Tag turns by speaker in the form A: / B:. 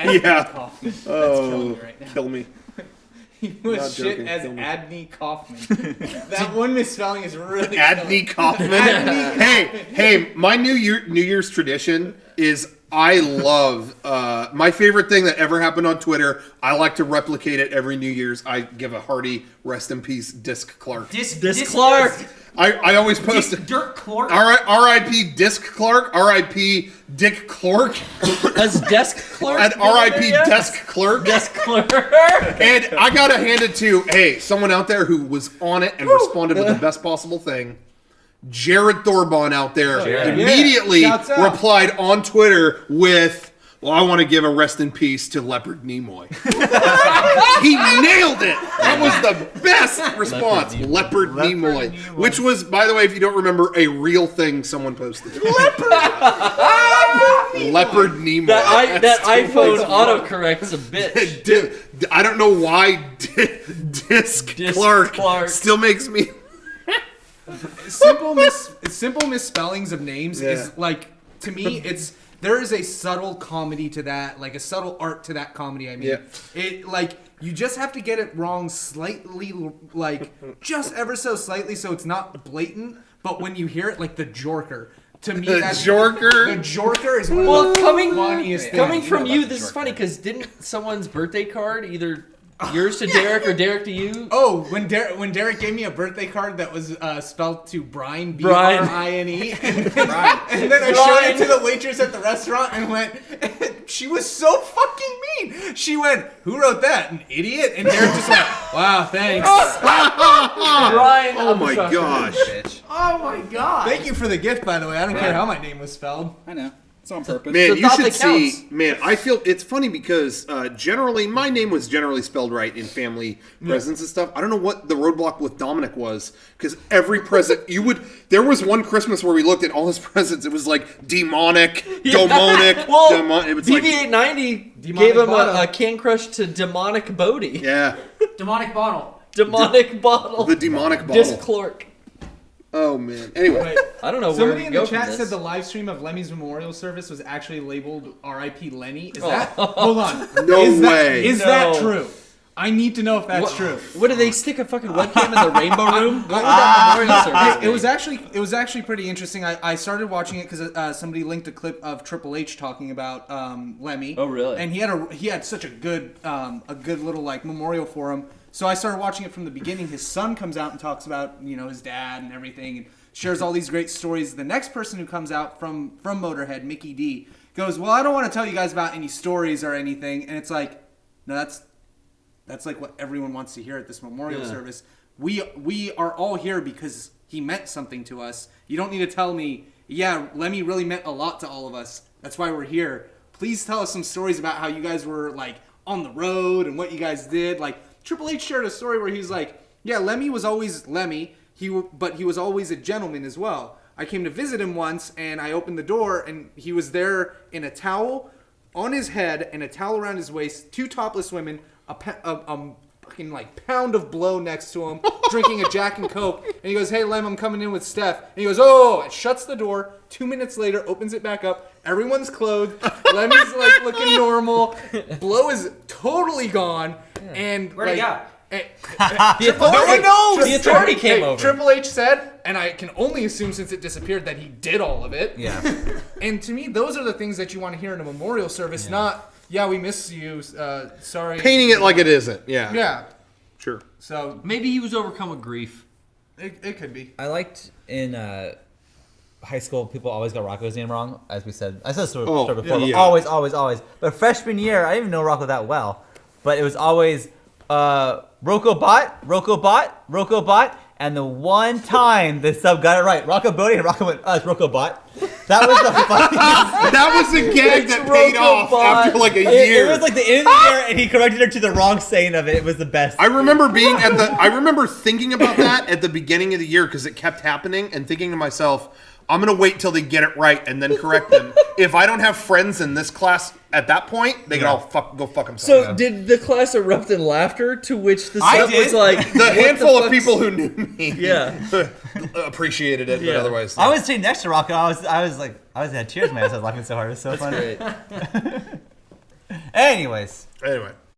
A: Adney
B: Yeah.
A: Kaufman. That's
B: Oh,
A: killing me right now.
B: kill me.
A: He was
B: Not
A: shit
B: joking,
A: as
B: kill me.
A: Adney Kaufman. That one misspelling is really
B: Adney Kaufman.
A: Adney
B: Hey, my New Year's tradition is I love my favorite thing that ever happened on Twitter. I like to replicate it every New Year's. I give a hearty rest in peace, Disc Clark.
C: Disc Clark.
B: I always post it.
C: Dirk Clark.
B: R.I.P. Disc Clark. R.I.P. Dick Clark.
D: As desk clerk.
B: And R.I.P. Desk Clerk.
D: Desk clerk.
B: And I gotta hand it to someone out there who was on it and responded with the best possible thing. Jared Thorbon out there immediately
A: Shouts out.
B: replied on Twitter with, "Well, I want to give a rest in peace to Leopard Nimoy." He nailed it. That was the best response. Leopard Nimoy. Which was, by the way, if you don't remember, a real thing someone posted. Leopard Nimoy.
D: That iPhone autocorrect's a bitch.
B: I don't know why Disc Clark still makes me...
A: simple misspellings of names is like, to me, there is a subtle comedy to that, like a subtle art to that comedy. I mean, it like you just have to get it wrong slightly, like just ever so slightly, so it's not blatant. But when you hear it, like the Jorker, to me, that's the Jorker is one of the funniest things.
D: Coming from you, this is funny because didn't someone's birthday card either yours to Derek or Derek to you?
A: Oh, when Derek gave me a birthday card that was spelled to Brian, B-R-I-N-E, and then I showed it to the waitress at the restaurant and went, she was so fucking mean. She went, "Who wrote that? An idiot?" And Derek just went, "Wow, thanks."
D: Brian,
B: oh my gosh.
A: Oh my god. Thank you for the gift, by the way. I don't care how my name was spelled.
C: I know. It's on purpose.
B: Man,
D: So
B: you
D: thought
B: should
D: that counts.
B: see. Man, I feel it's funny because generally my name was generally spelled right in family presents and stuff. I don't know what the roadblock with Dominic was because every present there was one Christmas where we looked at all his presents. It was like demonic, demonic.
D: Well,
B: it was like
D: BB-890 gave him a can crush to demonic Bodie.
B: yeah,
C: Demonic bottle.
D: Demonic bottle.
B: the demonic bottle.
D: Disc Clark.
B: Oh man. Anyway,
D: I don't know where
A: Somebody
D: we
A: in
D: go
A: the
D: from
A: chat
D: this.
A: said the live stream of Lemmy's memorial service was actually labeled R.I.P. Lenny. Is that? Hold on.
B: No
A: Is
B: way.
A: Is that true? I need to know if that's true.
D: What did they stick a fucking webcam in the rainbow room? What would that memorial service be?
A: It was actually pretty interesting. I started watching it because somebody linked a clip of Triple H talking about Lemmy.
D: Oh, really?
A: And he had such a good little like memorial for him. So I started watching it from the beginning. His son comes out and talks about his dad and everything, and shares all these great stories. The next person who comes out from Motorhead, Mickey D, goes, "Well, I don't want to tell you guys about any stories or anything." And it's like, no, that's like what everyone wants to hear at this memorial service. We are all here because he meant something to us. You don't need to tell me, yeah, Lemmy really meant a lot to all of us. That's why we're here. Please tell us some stories about how you guys were like on the road and what you guys did. Like Triple H shared a story where he's like, yeah, Lemmy was always Lemmy, but he was always a gentleman as well. I came to visit him once and I opened the door and he was there in a towel on his head and a towel around his waist, two topless women, a fucking like pound of blow next to him, drinking a Jack and Coke, and he goes, "Hey Lem, I'm coming in with Steph," and he goes, "Oh," and shuts the door. 2 minutes later, opens it back up. Everyone's clothed. Lemmy's like looking normal. Blow is totally gone, and
C: Where'd he go?
D: The authority came over.
A: Triple H said, and I can only assume since it disappeared that he did all of it.
C: Yeah.
A: And to me, those are the things that you want to hear in a memorial service, not, "Yeah, we miss you, sorry."
B: painting it like it isn't. Yeah.
A: Yeah.
B: Sure.
A: So
D: Maybe he was overcome with grief.
A: it could be.
E: I liked in high school, people always got Rocco's name wrong, as we said. I said this story before, but
B: yeah.
E: always. But freshman year, I didn't even know Rocco that well. But it was always Rocco Bot, and the one time the sub got it right, Rocco Bodie, and Rocco went, it's Rocco Bot. That was the funniest.
B: That was a gag that paid off
D: Bot.
B: after like a year.
E: It was like the end of the year, and he corrected her to the wrong saying of it. It was the best.
B: I remember I remember thinking about that at the beginning of the year because it kept happening and thinking to myself, I'm going to wait till they get it right and then correct them. If I don't have friends in this class at that point, they can all go fuck themselves.
D: So did the class erupt in laughter? To which the sub was like,
B: the handful of people who knew me appreciated it, but otherwise.
E: I was sitting next to Rocco. I was had tears, man. I was laughing so hard. It was so funny.
D: great.
E: Anyways,
B: Anyway.